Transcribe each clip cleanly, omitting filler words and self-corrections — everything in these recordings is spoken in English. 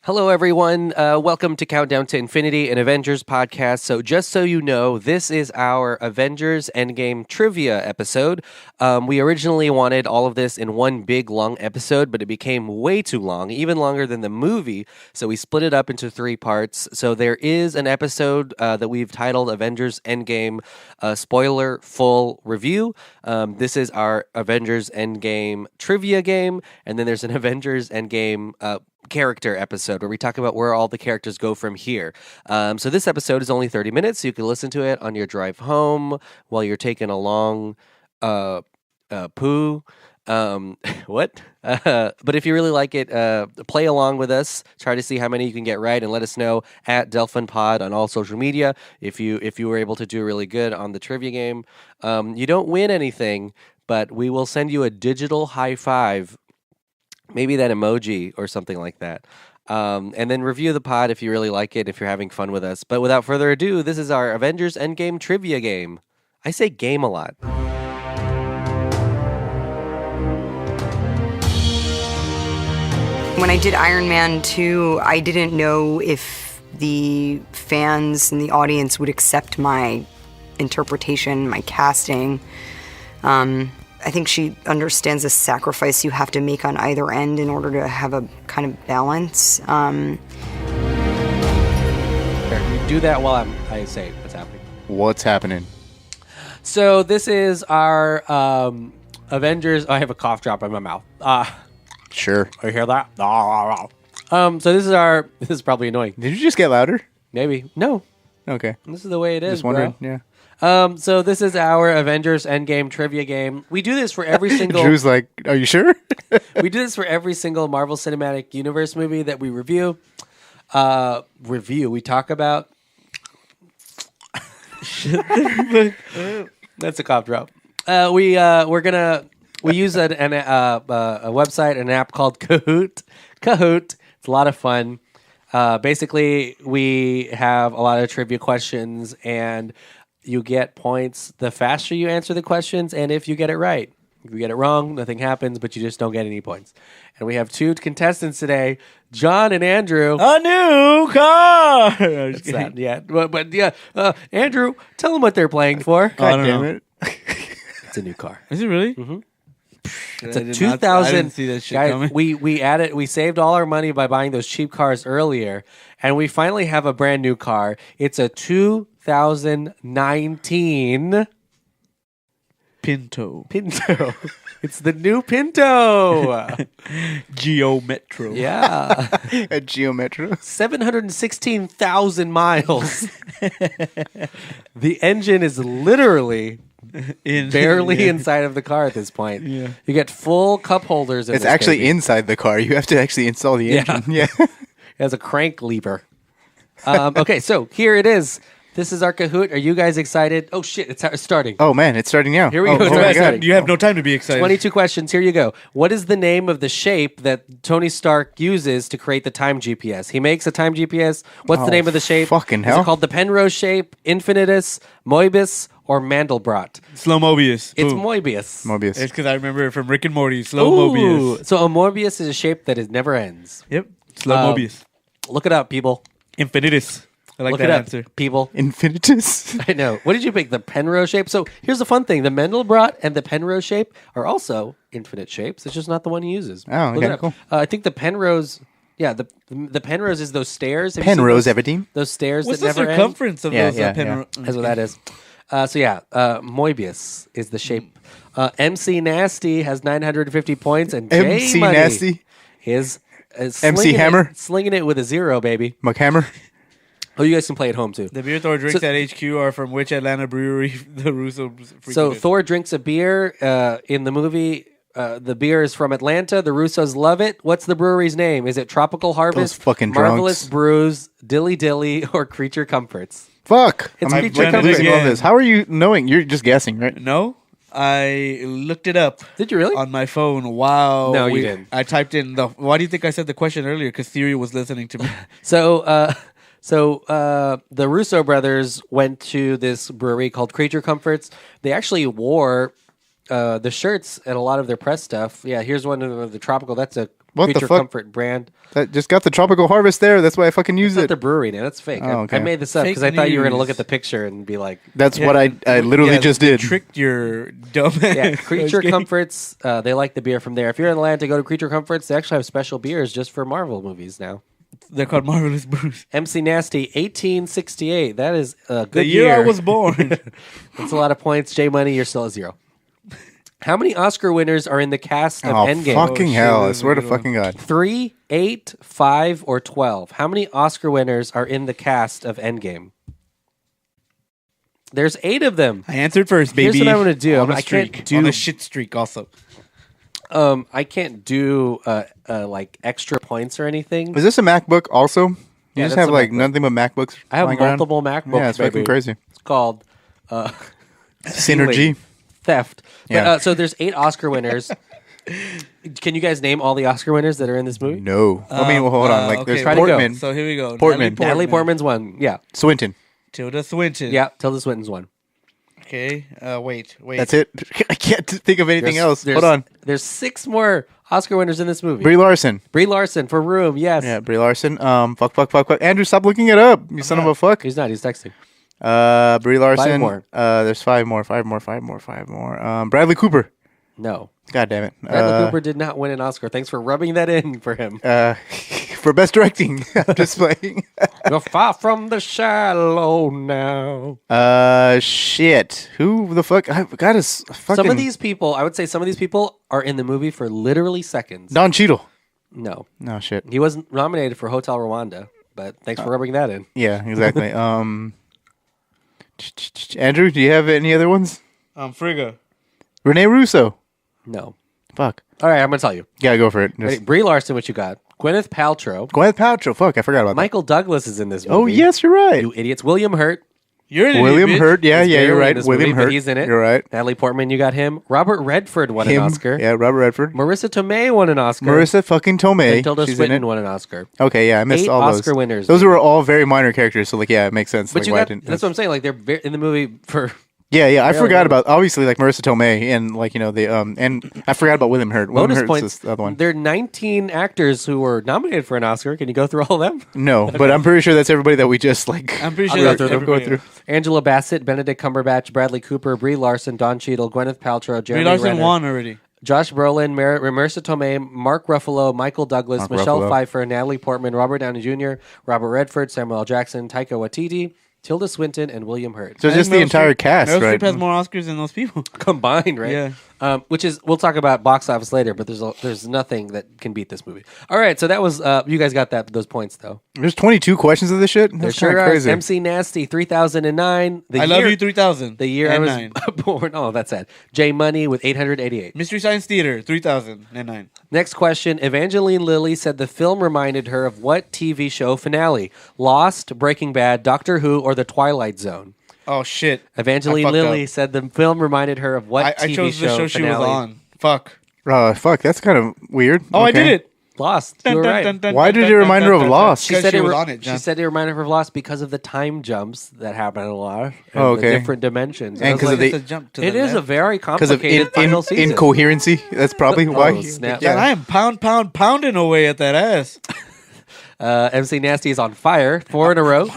Hello, everyone. Welcome to Countdown to Infinity, an Avengers podcast. So, just so you know, this is our Avengers Endgame trivia episode. We originally wanted all of this in one big, long episode, but it became way too long, even longer than the movie. So, we split it up into 3 parts. So, there is an episode that we've titled Avengers Endgame Spoiler Full Review. This is our Avengers Endgame trivia game. And then there's an Avengers Endgame character episode where we talk about where all the characters go from here. So this episode is only 30 minutes, so you can listen to it on your drive home while you're taking a long poo. What? But if you really like it, play along with us. Try to see how many you can get right, and let us know at Delfin Pod on all social media if you were able to do really good on the trivia game. You don't win anything, but we will send you a digital high five. Maybe that emoji or something like that. And then review the pod if you really like it, if you're having fun with us. But without further ado, this is our Avengers Endgame trivia game. I say game a lot. When I did Iron Man 2, I didn't know if the fans and the audience would accept my interpretation, my casting. I think she understands the sacrifice you have to make on either end in order to have a kind of balance. You do that while I say what's happening. What's happening? So this is our Avengers. I have a cough drop in my mouth. Sure. You hear that? So this is probably annoying. Did you just get louder? Maybe. No. Okay. This is the way it is, Just wondering. bro. Yeah. So this is our Avengers Endgame trivia game. We do this for every single... Drew's like, are you sure? We do this for every single Marvel Cinematic Universe movie that we review. We talk about... That's a cough drop. We use a website, an app called Kahoot. Kahoot. It's a lot of fun. Basically, we have a lot of trivia questions, and you get points the faster you answer the questions, and if you get it right. If you get it wrong, nothing happens, but you just don't get any points. And we have 2 contestants today, John and Andrew. A new car! It's that, yeah. But yeah, Andrew, tell them what they're playing for. God damn it. It's a new car. Is it really? Mm-hmm. It's I a did 2000. I didn't see that shit Guys, coming. we saved all our money by buying those cheap cars earlier, and we finally have a brand new car. It's a 2019 Pinto. It's the new Pinto. Geo Metro. Yeah, At Geometro. 716,000 miles. The engine is literally barely inside of the car at this point. Yeah. You get full cup holders. It's actually inside the car. You have to actually install the engine. Yeah. It has a crank lever. Okay, so here it is. This is our Kahoot. Are you guys excited? Oh, shit, it's starting. Oh, man. It's starting now. Here we go. Oh, my God. You have no time to be excited. 22 questions. Here you go. What is the name of the shape that Tony Stark uses to create the time GPS? He makes a time GPS. What's the name of the shape? Fucking Is hell. it called the Penrose shape, Infinitus, Moebius, or Mandelbrot? Slow Mobius. It's Boom. Moebius. Mobius. It's because I remember it from Rick and Morty. Slow Ooh. Mobius. So a Moebius is a shape that is never ends. Yep. Slow Mobius. Look it up, people. Infinitus. I like Look that it up, answer. people. Infinitus. I know. What did you pick? The Penrose shape? So here's the fun thing. The Mandelbrot and the Penrose shape are also infinite shapes. It's just not the one he uses. Oh, Look it okay, up. cool. I think the Penrose... Yeah, the Penrose is those stairs. Have you seen Penrose those- Everdeen. Those stairs What's that the never end. circumference of Yeah, those yeah, Penrose? That's what that is. Moebius is the shape. MC Nasty has 950 points, and J MC Money Nasty. is MC Hammer. slinging it with a 0, baby. McHammer. Oh, you guys can play at home too. The beer Thor drinks So- at HQ are from which Atlanta brewery the Russo frequented? So Thor drinks a beer in the movie. The beer is from Atlanta. The Russos love it. What's the brewery's name? Is it Tropical Harvest, Those fucking Marvelous drunks. Brews, Dilly Dilly, or Creature Comforts? Fuck. It's I'm Creature like Comforts. losing all this. How are you knowing? You're just guessing, right? No, I looked it up Did you really? on my phone. Wow. No, you didn't. I typed in the... Why do you think I said the question earlier? Because Theory was listening to me. So the Russo brothers went to this brewery called Creature Comforts. They actually wore the shirts and a lot of their press stuff. Yeah, here's one of the tropical. That's a What the Creature fuck? Comfort brand. That just got the tropical harvest there. That's why I fucking use It's not it. the brewery name. That's fake. Oh, okay. I made this up Fake because I thought you were going to look news. at the picture and be like, That's what I literally just they did. Tricked your dumb yeah, ass. Creature Okay. Comforts. They like the beer from there. If you're in Atlanta, go to Creature Comforts. They actually have special beers just for Marvel movies now. They're called Marvelous Brews. MC Nasty, 1868. That is a good The year I was born. That's a lot of points. J Money, you're still at 0. How many Oscar winners are in the cast of Oh, Endgame? fucking hell. I this is swear a to good one. fucking God. 3, 8, 5, or 12? How many Oscar winners are in the cast of Endgame? There's 8 of them. I answered first, baby. Here's what I'm gonna do. On a I can't streak. do- On a shit streak also. I can't do like extra points or anything. Is this a MacBook also? You Yeah, just that's have a like MacBook. nothing but MacBooks. I have flying around? multiple MacBooks. Yeah, it's baby. fucking crazy. It's called Synergy. theft. But, Yeah. so there's 8 Oscar winners. Can you guys name all the Oscar winners that are in this movie? No. I mean, well, hold on. Like, okay, there's try to go. Portman, So here we go. Portman. Natalie Portman's one. Yeah. Swinton. Tilda Swinton. Yeah. Tilda Swinton's one. Okay. Wait. That's it. I can't think of anything else. There's- Hold on. There's 6 more Oscar winners in this movie. Brie Larson. Brie Larson for Room. Yes. Yeah, Brie Larson. Fuck. Andrew, stop looking it up. You son of a fuck. He's not. He's texting. Brie Larson. 5 more. There's 5 more. Bradley Cooper. No. God damn it. Bradley Cooper did not win an Oscar. Thanks for rubbing that in for him. For best directing. I'm just playing. You're far from the shallow now. Shit. Who the fuck? I got his fucking. Some of these people, I would say some of these people are in the movie for literally seconds. Don Cheadle. No. No shit. He wasn't nominated for Hotel Rwanda, but thanks for rubbing that in. Yeah, exactly. Andrew, do you have any other ones? Frigga. Rene Russo. No. Fuck. All right, I'm going to tell you. Gotta go for it. Ready? Brie Larson, what you got? Gwyneth Paltrow. Gwyneth Paltrow. Fuck, I forgot about Michael Douglas is in this that. movie. Oh, yes, you're right. You idiots. William Hurt. You're an William idiot, bitch. Hurt. Yeah, He's you're barely right. in this William movie, but Hurt. he's in it. You're right. Natalie Portman, you got him. Robert Redford won an Oscar. Yeah, Robert Redford. Marissa Tomei won an Oscar. Marissa fucking Tomei. And Tilda She's in Swinton it. won an Oscar. Okay, yeah, I missed 8 all those. Oscar winners. Those were all very minor characters, so like, yeah, it makes sense. But like, you why I got, didn't- that's what I'm saying. Like, they're in the movie for... Yeah, I Barely forgot in it. about obviously like Marissa Tomei and like the and I forgot about William Hurt. William Bonus Hurt's points. the other one. There are 19 actors who were nominated for an Oscar. Can you go through all of them? No, but I'm pretty sure that's everybody that we just like. I'm pretty I'll sure go that's through them. everybody Go through. else. Angela Bassett, Benedict Cumberbatch, Bradley Cooper, Brie Larson, Don Cheadle, Gwyneth Paltrow, Brie Jeremy Larson Renner, won already. Josh Brolin, Marissa Tomei, Mark Ruffalo, Michael Douglas, Mark Michelle Ruffalo. Pfeiffer, Natalie Portman, Robert Downey Jr., Robert Redford, Samuel L. Jackson, Taika Waititi, Tilda Swinton, and William Hurt. So I just think the entire cast, Meryl right? Streep has more Oscars than those people. Combined, right? Yeah. Which is, we'll talk about box office later, but there's nothing that can beat this movie. All right, so that was, you guys got those points, though. There's 22 questions of this shit. There That's sure kind of are. crazy. MC Nasty, 3009. I love you 3000. The year and I was 9. born. Oh, that's sad. J Money with 888. Mystery Science Theater 3009. Next question. Evangeline Lilly said the film reminded her of what TV show finale? Lost, Breaking Bad, Doctor Who, or The Twilight Zone? Oh shit. Evangeline fucked Lilly up. said the film reminded her of what I TV chose the show she was finale? on. Fuck. Fuck, that's kind of weird. Oh, I Okay. did it. Lost. You were right. Why did it remind her of Lost? She Because said she it was re- on it, John. She said it reminded her of Lost because of the time jumps that happen a lot. And Oh, the okay. different dimensions. And I was 'cause of like, the- It's a jump to it the is a left. very Because of complicated final season. incoherency. That's probably why. Oh, snap. John, I am pounding away at that ass. MC Nasty is on fire. 4 in a row.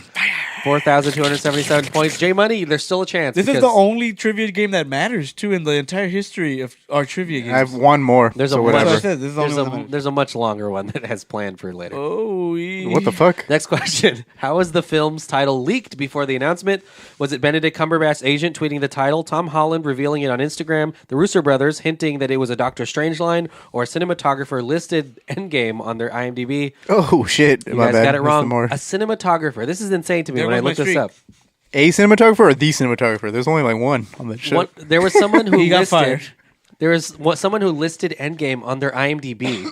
4,277 points. J Money, there's still a chance. This is because the only trivia game that matters too in the entire history of our trivia games. I have one more. There's so a That's what I whatever. said. This is the There's only one that a, matters. there's a much longer one that has planned for later. Oh, What the fuck? Next question. How was the film's title leaked before the announcement? Was it Benedict Cumberbatch's agent tweeting the title, Tom Holland revealing it on Instagram, the Russo brothers hinting that it was a Doctor Strange line, or a cinematographer listed Endgame on their IMDb? Oh shit! You My guys bad. got it That's the wrong. more- A cinematographer. This is insane to me There when I goes my looked this streak. up. A cinematographer or the cinematographer? There's only like one on that shit. There was someone who He got listed, fired. There was someone who listed Endgame on their IMDb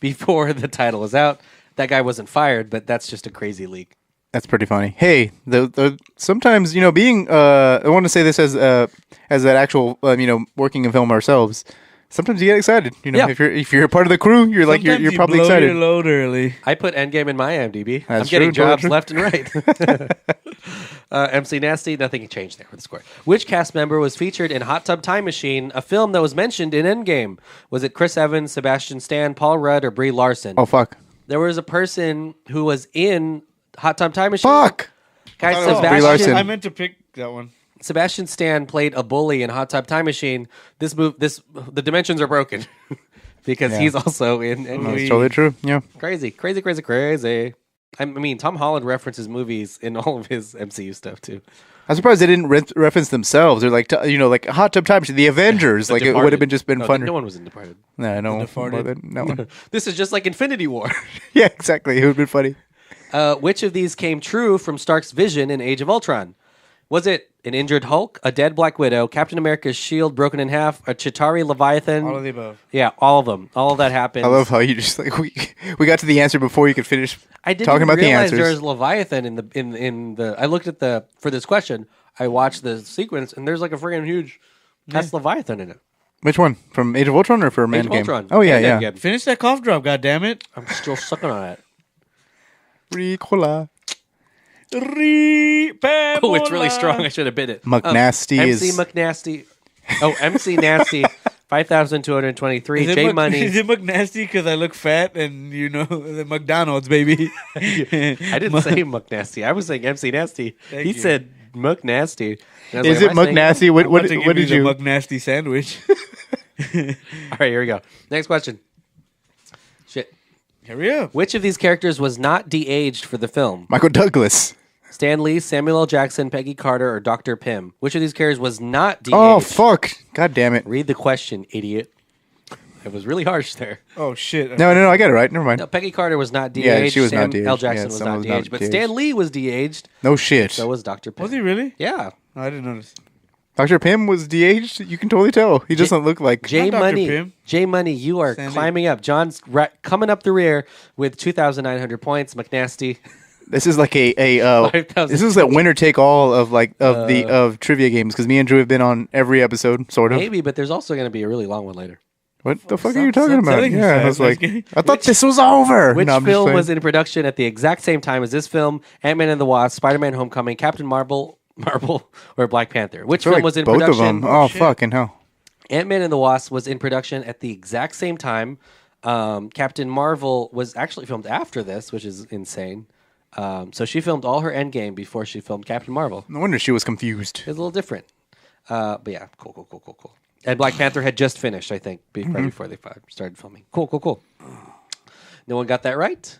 before the title was out. That guy wasn't fired, but that's just a crazy leak. That's pretty funny. Hey, the sometimes being I want to say this as that actual working in film ourselves. Sometimes you get excited. You know, Yeah. if you're a part of the crew, you're like Sometimes you're you probably blow excited. your load early. I put Endgame in my IMDb. I'm That's getting true, jobs true. left and right. MC Nasty, nothing changed there with the score. Which cast member was featured in Hot Tub Time Machine, a film that was mentioned in Endgame? Was it Chris Evans, Sebastian Stan, Paul Rudd, or Brie Larson? Oh fuck! There was a person who was in Hot Tub Time Machine. Fuck! Guys, Brie Larson. Sebastian, I meant to pick that one. Sebastian Stan played a bully in Hot Tub Time Machine. The dimensions are broken because he's also in Endgame. That's totally true. Yeah. Crazy, crazy, crazy, crazy. I mean, Tom Holland references movies in all of his MCU stuff too. I'm surprised they didn't reference themselves. They're like, like Hot Tub Time Machine, the Avengers. The like it Departed. would have been just been No, fun. No one was in Departed. No, no. Departed. No one. This is just like Infinity War. Yeah, exactly. It would have been funny. Which of these came true from Stark's vision in Age of Ultron? Was it an injured Hulk, a dead Black Widow, Captain America's shield broken in half, a Chitauri Leviathan? All of the above. Yeah, all of them. All of that happened. I love how you just like we got to the answer before you could finish I didn't talking about the realize answers. there was Leviathan in the. I looked at for this question. I watched the sequence and there's like a freaking huge cast Leviathan in it. Which one? From Age of Ultron or from Age of Endgame? Ultron. Oh yeah, And yeah. Endgame. Finish that cough drop, goddammit. I'm still sucking on it. Ricola. Oh, it's really strong. I should have bit it. McNasty MC is- McNasty. Oh, MC Nasty. 5,223. Is it J Money. Is it McNasty because I look fat and the McDonald's, baby? I didn't say McNasty. I was saying MC Nasty. Thank He you. said McNasty. And I was Is like, it am I saying- McNasty? What I'm about to give did the you? McNasty sandwich. All right, here we go. Next question. Shit. Hurry up. Which of these characters was not de-aged for the film? Michael Douglas. Stan Lee, Samuel L. Jackson, Peggy Carter, or Dr. Pym? Which of these characters was not de-aged? Oh fuck! God damn it! Read the question, idiot. It was really harsh there. Oh, shit. No, I get it right. Never mind. No, Peggy Carter was not de-aged. Yeah, she was Sam not de-aged. L. Jackson Yeah, was someone not was not de-aged. But de-aged. Stan Lee was de-aged. No shit. So was Dr. Pym. Was he really? Yeah. Oh, I didn't notice. Dr. Pym was de-aged. You can totally tell. He doesn't look like. J Not Dr. Money, Pym. J Money, you are Sandy. climbing up. John's coming up the rear with 2,900 points. McNasty, This is like a 5,000. this is a winner take all of trivia games because me and Drew have been on every episode, sort of. maybe, but there's also going to be a really long one later. What the fuck are Stop- you talking stop about? telling us Yeah, that. I was like, Okay. I thought this was over. Which No, I'm just film saying. was in production at the exact same time as this film? Ant-Man and the Wasp, Spider-Man: Homecoming, Captain Marvel, or Black Panther? Which I feel film like was in both production? of them. Oh, shit. fucking hell! Ant-Man and the Wasp was in production at the exact same time. Captain Marvel was actually filmed after this, which is insane. So she filmed all her Endgame before she filmed Captain Marvel. No wonder she was confused. It's a little different. But yeah, cool. And Black Panther had just finished, I think, right before they started filming. Cool. No one got that right.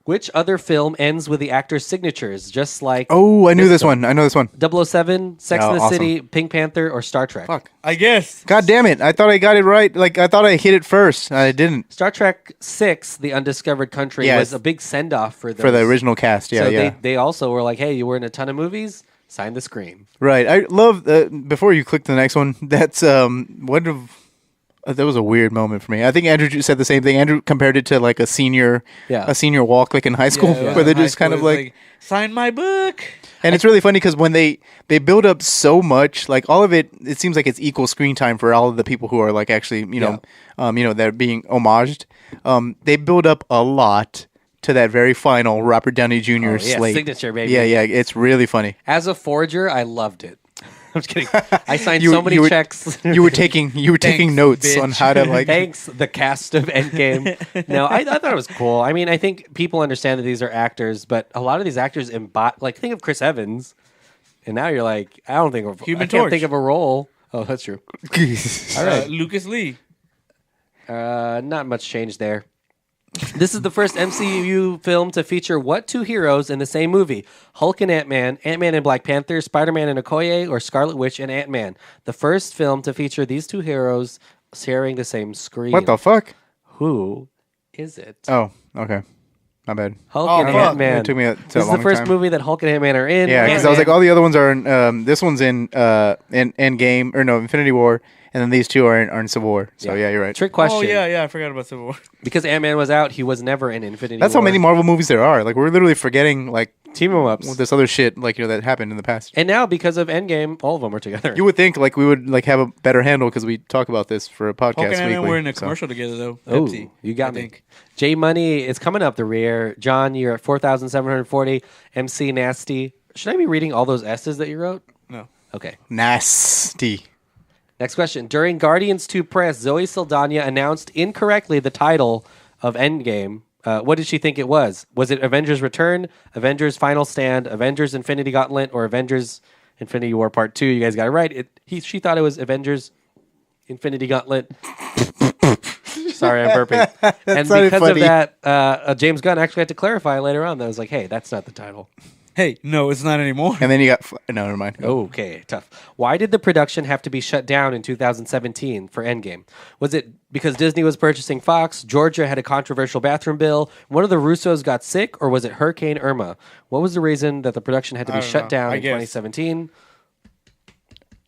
Which other film ends with the actor's signatures, just like Oh, I knew this one. I know this one. 007, Sex Oh, and the awesome. City, Pink Panther, or Star Trek? Fuck. I guess. God damn it! I thought I got it right. Like I thought I hit it first. I didn't. Star Trek 6, The Undiscovered Country, Yeah, was a big send-off for those. For the original cast. Yeah, so yeah. They also were like, hey, you were in a ton of movies? Sign the screen. Right. I love before you click to the next one. That's that was a weird moment for me. I think Andrew said the same thing. Andrew compared it to like a senior walk like in high school where they're High just kind school of is like sign my book. and it's really funny because when they build up so much, like all of it seems like it's equal screen time for all of the people who are like actually, they're being homaged. They build up a lot to that very final Robert Downey Jr. slate. Signature, baby. Yeah, it's really funny. As a forger, I loved it. I'm just kidding. I signed You- so many you were- checks. You were taking notes bitch. on how to like. Thanks, the cast of Endgame. No, I thought it was cool. I mean, I think people understand that these are actors, but a lot of these actors think of Chris Evans, and now you're like, I can't Torch. think of a role. Oh, that's true. All right. Lucas Lee. Not much change there. This is the first MCU film to feature what two heroes in the same movie? Hulk and Ant-Man, Ant-Man and Black Panther, Spider-Man and Okoye, or Scarlet Witch and Ant-Man? The first film to feature these two heroes sharing the same screen. What the fuck? Who is it? Oh, okay. My bad. Hulk Oh, and fuck. Ant-Man. It took me a This is the long first time. movie that Hulk and Ant-Man are in. Yeah, because I was like, Ant-Man- all the other ones are in. This one's in Endgame or no Infinity War, and then these two are in Civil War. So yeah, you're right. Trick question. Oh, yeah, I forgot about Civil War. Because Ant-Man was out, he was never in Infinity That's War. how many Marvel movies there are. Like we're literally forgetting like Team 'em ups. with this other shit that happened in the past. And now, because of Endgame, all of them are together. You would think we would have a better handle because we talk about this for a podcast Hulk and weekly. we're in a so. commercial together though. Oh, Pepsi, you got I me. think. J Money is coming up the rear. John, you're at 4,740. MC Nasty. Should I be reading all those S's that you wrote? No. Okay. Nasty. Next question. During Guardians 2 press, Zoe Saldana announced incorrectly the title of Endgame. What did she think it was? Was it Avengers Return, Avengers Final Stand, Avengers Infinity Gauntlet, or Avengers Infinity War Part 2? You guys got it right. She thought it was Avengers Infinity Gauntlet. Sorry, I'm burping. And because funny. of that, James Gunn actually had to clarify later on that I was like, hey, that's not the title. Hey, no, it's not anymore. And then you got no, never mind. Okay, tough. Why did the production have to be shut down in 2017 for Endgame? Was it because Disney was purchasing Fox, Georgia had a controversial bathroom bill, one of the Russos got sick, or was it Hurricane Irma? What was the reason that the production had to be shut down in 2017?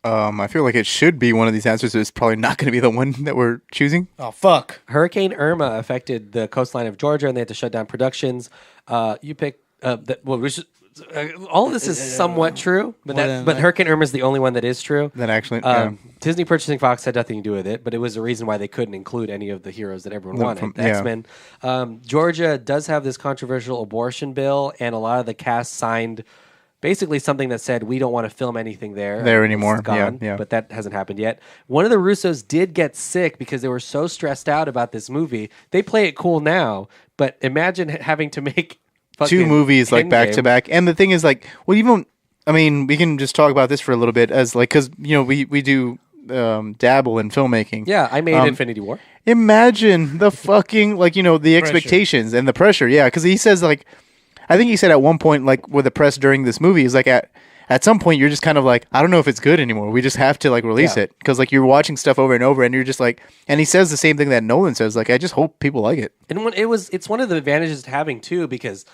I feel like it should be one of these answers. It's probably not going to be the one that we're choosing. Oh fuck! Hurricane Irma affected the coastline of Georgia, and they had to shut down productions. You pick. All of this is somewhat true, but Hurricane Irma is the only one that is true. That actually, Disney purchasing Fox had nothing to do with it, but it was a reason why they couldn't include any of the heroes that everyone wanted. The X-Men. Georgia does have this controversial abortion bill, and a lot of the cast signed basically something that said, we don't want to film anything there anymore. Gone, yeah. But that hasn't happened yet. One of the Russos did get sick because they were so stressed out about this movie. They play it cool now, but imagine having to make two movies back to back. And the thing is we can just talk about this for a little bit as because we do dabble in filmmaking. Yeah, I made Infinity War. Imagine the fucking the expectations and the pressure. Yeah, because he says I think he said at one point with the press during this movie is at some point you're just kind of I don't know if it's good anymore. We just have to release it because you're watching stuff over and over and you're just and he says the same thing that Nolan says I just hope people like it. And it's one of the advantages to having too because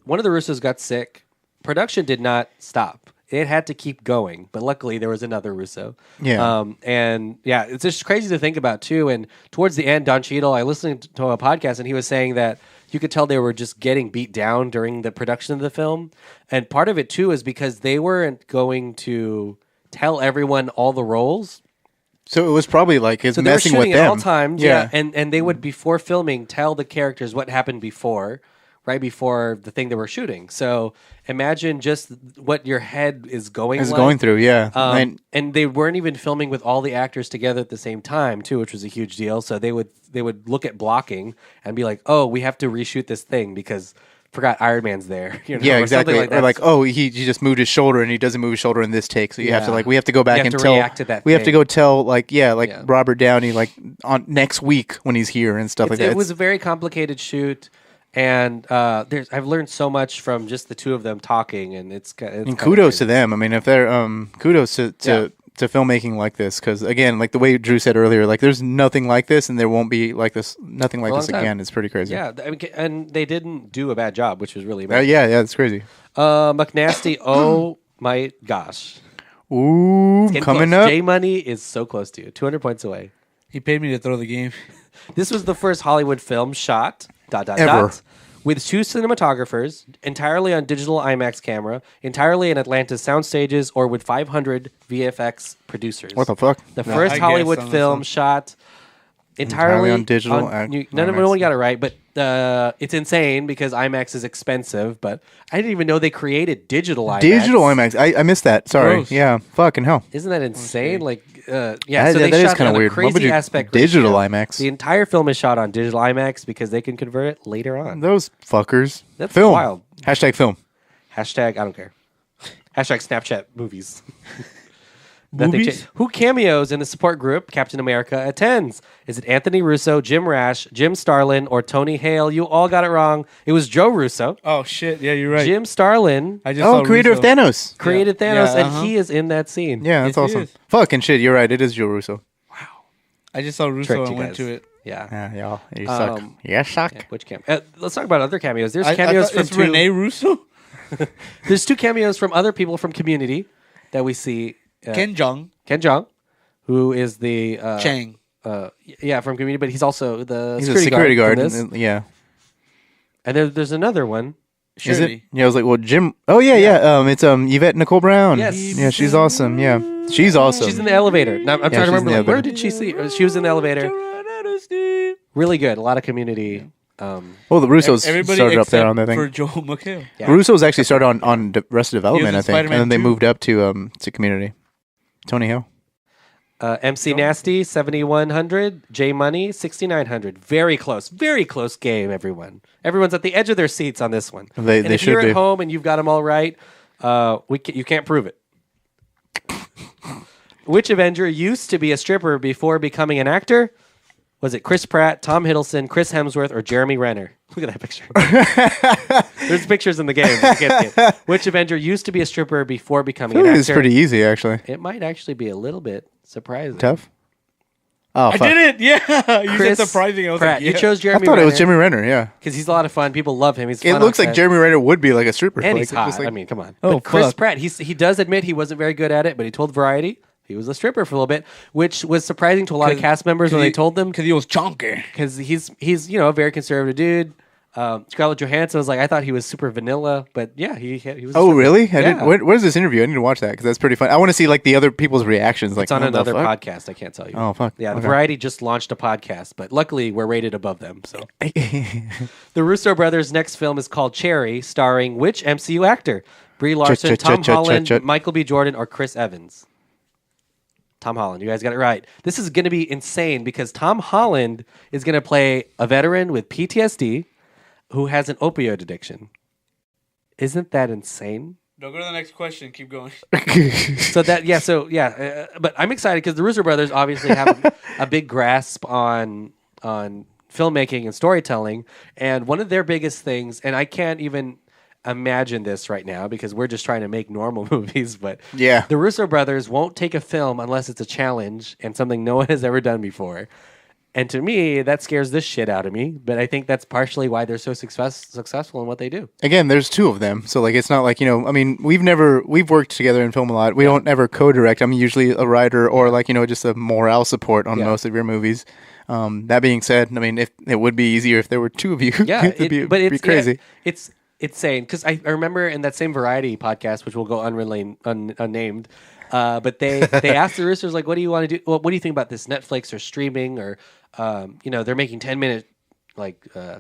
one of the Russos got sick. Production did not stop. It had to keep going, but luckily there was another Russo. Yeah. It's just crazy to think about too. And towards the end, Don Cheadle, I listened to a podcast and he was saying that you could tell they were just getting beat down during the production of the film. And part of it too is because they weren't going to tell everyone all the roles. So it was probably it's so messing they were with shooting them. at all times. Yeah. And they would, before filming, tell the characters what happened before. Right before the thing they were shooting. So imagine just what your head is going through, yeah. And they weren't even filming with all the actors together at the same time, too, which was a huge deal. So they would look at blocking and be like, oh, we have to reshoot this thing because forgot Iron Man's there. Yeah, exactly. Or he just moved his shoulder and he doesn't move his shoulder in this take. So you have to we have to go back and tell. React to that we have to go tell Yeah. Robert Downey on next week when he's here and stuff like that. It was a very complicated shoot. And I've learned so much from just the two of them talking, and it's and kudos to them. I mean, if they're kudos to filmmaking like this, because again, the way Drew said earlier, there's nothing like this, and there won't be nothing like this again. It's pretty crazy. Yeah, and they didn't do a bad job, which was really amazing. Yeah, it's crazy. McNasty, oh my gosh, ooh, coming close. up. J Money is so close to you, 200 points away. He paid me to throw the game. This was the first Hollywood film shot. Ever. With two cinematographers, entirely on digital IMAX camera, entirely in Atlanta's sound stages, or with 500 VFX producers. What the fuck? The first Hollywood film shot entirely on digital. No one got it right, but it's insane because IMAX is expensive. But I didn't even know they created digital IMAX. Digital IMAX. I missed that. Sorry. Gross. Yeah. Fucking hell. Isn't that insane? So that they is shot kind on of a weird. crazy aspect digital ratio. IMAX. The entire film is shot on digital IMAX because they can convert it later on. Those fuckers. That's film. wild. Hashtag film. Hashtag I don't care. Hashtag Snapchat movies. Who cameos in the support group Captain America attends? Is it Anthony Russo, Jim Rash, Jim Starlin, or Tony Hale? You all got it wrong. It was Joe Russo. Oh shit! Yeah, you're right. Jim Starlin Creator of Thanos. created Thanos, and he is in that scene. Yeah, that's awesome. Fucking shit, you're right. It is Joe Russo. I just saw Russo Tricked and you went guys. to it. Yeah. Yeah, y'all. You suck. You suck. Yeah, which cameo? Let's talk about other cameos. There's I cameos thought from it's Renee Russo, There's two cameos from other people from Community that we see. Ken Jeong, who is the Chang. from Community, but he's also the He's a security guard. in this. Yeah. And there's another one. Is Shirley. it? Yeah, I was like, well, Jim. Oh yeah. It's Yvette Nicole Brown. Yes. Yeah, she's awesome. Yeah, she's awesome. She's in the elevator. Now, I'm trying to she's in remember, the like, where elevator. did she see? She was in the elevator. Really good. A lot of community. Well, the Russos Everybody started up there except on that thing. for Joel McHale. Yeah. Russos actually started on Arrested Development, in I think, Spider-Man and then they 2. moved up to Community. Tony Hill. MC Nasty 7100, J Money 6900. Very close game. Everyone's at the edge of their seats on this one. They and if should you're be. at home and you've got them all right, you can't prove it. Which Avenger used to be a stripper before becoming an actor? Was it Chris Pratt, Tom Hiddleston, Chris Hemsworth, or Jeremy Renner? Look at that picture. There's pictures in the game. You can't see it. Which Avenger used to be a stripper before becoming an actor? It's pretty easy, actually. It might actually be a little bit surprising. Tough. Oh, I fuck. did it. Yeah, you Chris said surprising. I was Pratt. like, yeah. You chose I Jeremy thought Renner. it was Jeremy Renner. Yeah, Because he's a lot of fun. People love him. He's it fun looks on like set. Jeremy Renner would be like a stripper. And like, he's hot. just like- I mean, come on. Oh, But Chris fuck. Pratt, he does admit he wasn't very good at it, but he told Variety he was a stripper for a little bit, which was surprising to a lot of 'Cause- cast members when they told them, because he was chonky. because he's a very conservative dude. Scarlett Johansson was like, I thought he was super vanilla, but yeah, he was. a Oh, stripper. really? Yeah. Where's this interview? I need to watch that because that's pretty fun. I want to see like the other people's reactions. Like It's on what the another fuck? podcast. I can't tell you. Oh, fuck. Yeah, the Okay. Variety just launched a podcast, but luckily we're rated above them. So the Russo brothers' next film is called Cherry, starring which MCU actor? Brie Larson, Tom Holland, Michael B. Jordan, or Chris Evans? Tom Holland. You guys got it right. This is going to be insane because Tom Holland is going to play a veteran with PTSD who has an opioid addiction. Isn't that insane? Don't go to the next question. Keep going. But I'm excited because the Russo brothers obviously have a big grasp on filmmaking and storytelling, and one of their biggest things, and I can't even imagine this right now because we're just trying to make normal movies, but Yeah. the Russo brothers won't take a film unless it's a challenge and something no one has ever done before. And to me, that scares this shit out of me. But I think that's partially why they're so successful in what they do. Again, there's two of them, so like it's not like I mean, we've worked together in film a lot. We don't ever co-direct. I'm usually a writer or like just a morale support on Yeah. most of your movies. That being said, I mean, if it would be easier if there were two of you. Yeah, it'd be crazy. Yeah, it's insane because I remember in that same Variety podcast, which will go unnamed. But they asked the Roosters like, "What do you want to do? Well, what do you think about this Netflix or streaming or they're making 10-minute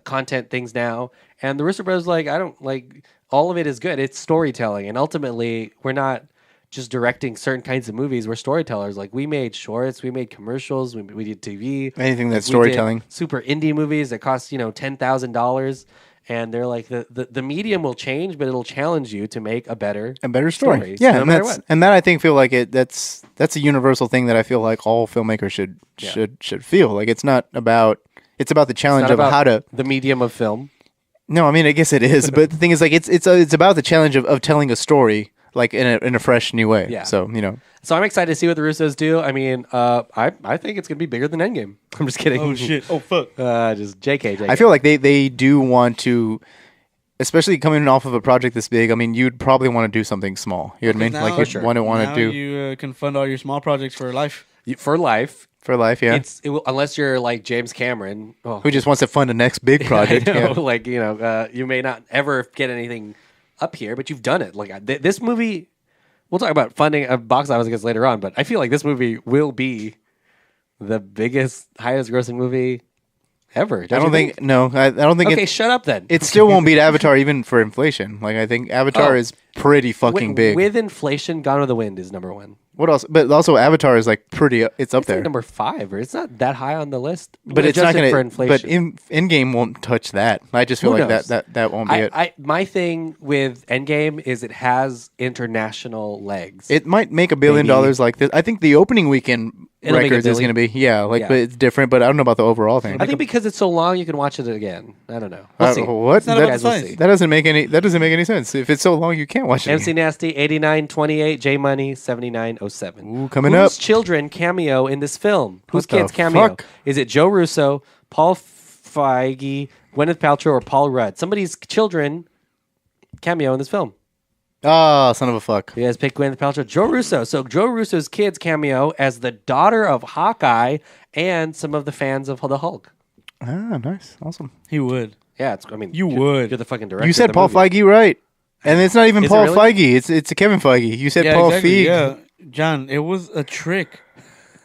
content things now?" And the Rooster Brothers like, "I don't like all of it is good. It's storytelling, and ultimately we're not just directing certain kinds of movies. We're storytellers. Like we made shorts, we made commercials, we did TV, Anything that's we did storytelling. super indie movies that cost $10,000." And they're like, the medium will change, but it'll challenge you to make a better story. So Yeah, no and matter that's what. and that I think feel like that's a universal thing that I feel like all filmmakers should feel. Like it's about the challenge Not of about how to. the medium of film. No, I mean I guess it is, but the thing is like it's about the challenge of telling a story like in a fresh new way. Yeah. So So I'm excited to see what the Russos do. I mean, I think it's gonna be bigger than Endgame. I'm just kidding. Oh shit! Oh fuck! Just JK. I feel like they do want to, especially coming off of a project this big. I mean, you'd probably want to do something small. You know what I mean? Now- Like you'd sure. want to Now do you can fund all your small projects for life. for life. for life. Yeah. Unless you're like James Cameron, Who just wants to fund the next big project? I know, Yeah. like you may not ever get anything up here, but you've done it. Like this movie, we'll talk about funding a box office against later on, but I feel like this movie will be the biggest, highest grossing movie ever. I don't think. No, I don't think. Okay, shut up then. It still won't beat Avatar even for inflation. Like I think Avatar Oh. is pretty fucking big. With inflation, Gone with the Wind is number one. What else? But also Avatar is like pretty. It's up It's like there. number 5, or it's not that high on the list. But it's not adjusted going for to. inflation. But Endgame won't touch that. I just feel Who like knows? that won't be it. My thing with Endgame is it has international legs. It might make $1 billion Maybe. like this. I think the opening weekend It'll make records $1 is going to billion. be but Yeah. it's different. But I don't know about the overall thing. I think because it's so long, you can watch it again. I don't know. We'll see. What? not That, about the we'll size. see. that doesn't make any sense. If it's so long, you can't watch it. MC Nasty 8928, J Money 7907. Ooh, coming Whose up. children cameo in this film? Whose What the kids cameo? fuck? Is it Joe Russo, Paul Feige, Gwyneth Paltrow, or Paul Rudd? Somebody's children cameo in this film. Oh, son of a fuck. You guys pick Gwyneth Paltrow. Joe Russo. So Joe Russo's kids cameo as the daughter of Hawkeye and some of the fans of the Hulk. Ah, nice, awesome. He would. Yeah, I mean, You would. You're the fucking director. You said of the Paul movie. Feige, right? And it's not even Is it Paul really? Feige. It's a Kevin Feige. You said Yeah, Paul exactly. Feige. Yeah, John, it was a trick.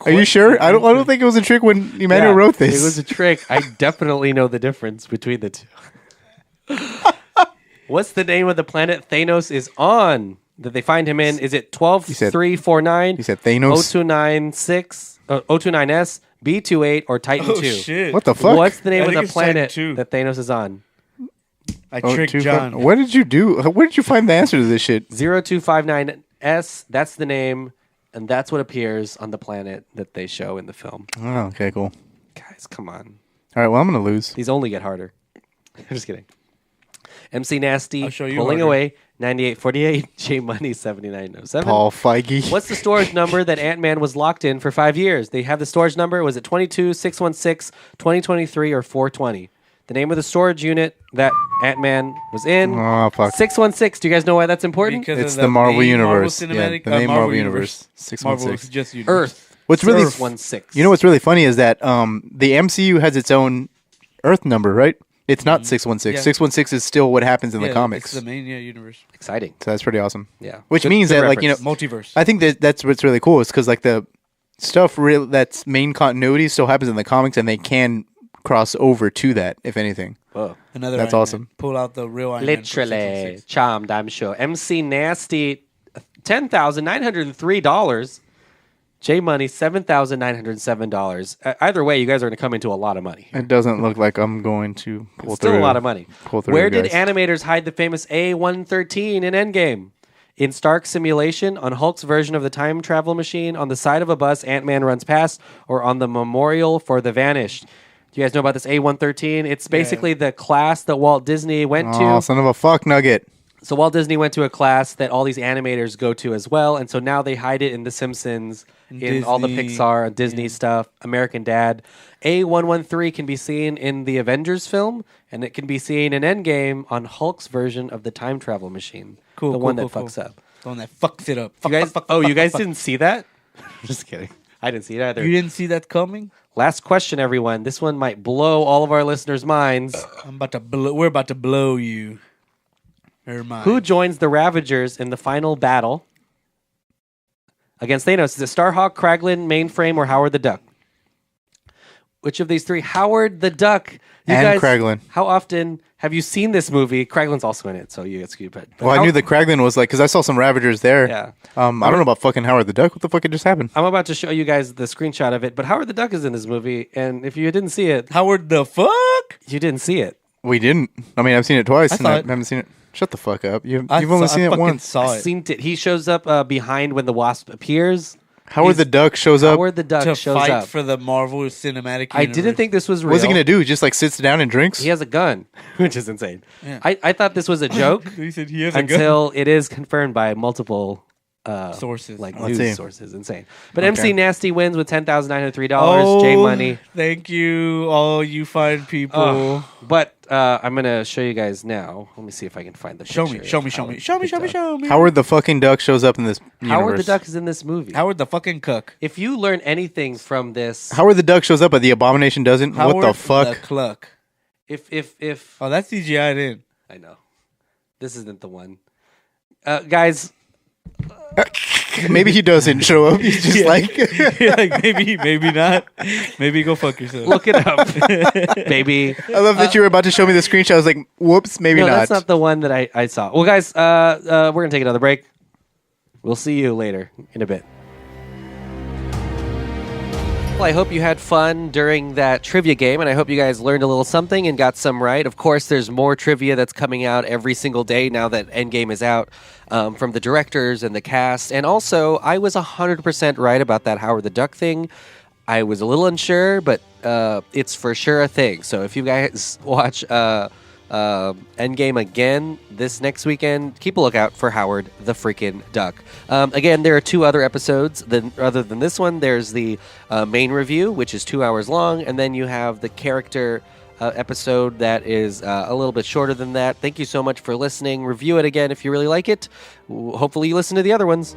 Are you sure? I don't think it was a trick when Emmanuel Yeah, wrote this. It was a trick. I definitely know the difference between the two. What's the name of the planet Thanos is on that they find him in? Is it 12349? You said Thanos. 0296, 029S, B28, or Titan 2? Oh shit! What the fuck? What's the name I of think the it's Titan planet 2. that Thanos is on? I Oh, tricked 2, John. What did you do? Where did you find the answer to this shit? 0259S, that's the name, and that's what appears on the planet that they show in the film. Oh, okay, cool. Guys, come on. All right, well, I'm going to lose. These only get harder. Just kidding. MC Nasty I'll show you pulling harder. away 9848. J Money 7907. Paul Feige. What's the storage number that Ant-Man was locked in for 5 years? They have the storage number. Was it 22, 616, 2023, or 420? The name of the storage unit that Ant-Man was in. Oh, fuck. 616. Do you guys know why that's important? Because It's of the Marvel main Universe. Cinematic, Yeah, the main Marvel Universe. Marvel 616. is just universe. Earth. What's really Earth 16. You know what's really funny is that the MCU has its own Earth number, right? It's not 616. Yeah. 616 is still what happens in the Yeah, comics. It's the main universe. Exciting. So that's pretty awesome. Yeah. Which Good- means good that, like, you know, reference. Multiverse. I think that's what's really cool is because, like, the stuff that's main continuity still happens in the comics, and they can cross over to that, if anything. Whoa. Another That's Iron Man. awesome. Pull out the real Iron Man from Literally 616. charmed, I'm sure. MC Nasty, $10,903. J Money, $7,907. Either way, you guys are going to come into a lot of money. It doesn't look like I'm going to pull Still through. a lot of money. Pull through, Where did guys. animators hide the famous A113 in Endgame? In Stark's simulation, on Hulk's version of the time travel machine, on the side of a bus Ant-Man runs past, or on the memorial for the vanished? Do you guys know about this A113? It's basically the class that Walt Disney went Oh, to. son of a fuck nugget. So Walt Disney went to a class that all these animators go to as well, and so now they hide it in The Simpsons, in all the Disney, Pixar, Disney stuff, American Dad. A113 can be seen in the Avengers film, and it can be seen in Endgame on Hulk's version of the time travel machine, Cool, the cool, one that cool, fucks cool. up. The one that fucks it up. You guys, you guys didn't see that? Just kidding. I didn't see it either. You didn't see that coming? Last question, everyone. This one might blow all of our listeners' minds. We're about to blow you. Her mind. Who joins the Ravagers in the final battle against Thanos? Is it Starhawk, Kraglin, Mainframe, or Howard the Duck? Which of these three? Howard the Duck. You And guys, Kraglin. How often have you seen this movie? Kraglin's also in it, so you excuse me. Well, I knew that Kraglin was like, because I saw some Ravagers there. Yeah. I don't know about fucking Howard the Duck. What the fuck had just happened? I'm about to show you guys the screenshot of it, but Howard the Duck is in this movie, and if you didn't see it, Howard the fuck? you didn't see it. We didn't. I mean, I've seen it twice, and saw I it. haven't seen it. Shut the fuck up. You've I only saw- seen I it fucking once. Saw it. Seen it. He shows up behind when the Wasp appears. Howard the Duck shows up. Howard the Duck to shows fight up. for the Marvel Cinematic Universe. I didn't think this was real. What's he gonna do? Just like sits down and drinks? He has a gun, which is insane. Yeah. I thought this was a joke He said he has a gun. until it is confirmed by multiple Sources. like Let's news see. sources. Insane. But MC Nasty wins with $10,903. Oh, J Money. Thank you, all you fine people. But I'm gonna show you guys now. Let me see if I can find the Show me, picture show of me, show me, Howard show me, the show me, Duck. show me. Howard the fucking Duck shows up in this Howard universe. the Duck is in this movie. Howard the fucking cook. If you learn anything from this, Howard the Duck shows up, but the Abomination doesn't. Howard What the fuck? The cluck. if Oh, that's CGI'd in. I know this isn't the one, guys. Maybe he doesn't show up. He's just like. Like maybe not. Maybe go fuck yourself. Look it up, baby. I love that you were about to show me the screenshot. I was like, whoops, maybe No, not. that's not the one that I saw. Well, guys, we're gonna take another break. We'll see you later in a bit. Well, I hope you had fun during that trivia game, and I hope you guys learned a little something and got some right. Of course, there's more trivia that's coming out every single day now that Endgame is out, from the directors and the cast. And also, I was 100% right about that Howard the Duck thing. I was a little unsure, but it's for sure a thing. So if you guys watch Endgame again this next weekend, keep a lookout for Howard the freaking Duck. Again, there are 2 other episodes other than this one. There's the main review, which is 2 hours long, and then you have the character episode that is a little bit shorter than that. Thank you so much for listening. Review it again if you really like it. Hopefully you listen to the other ones.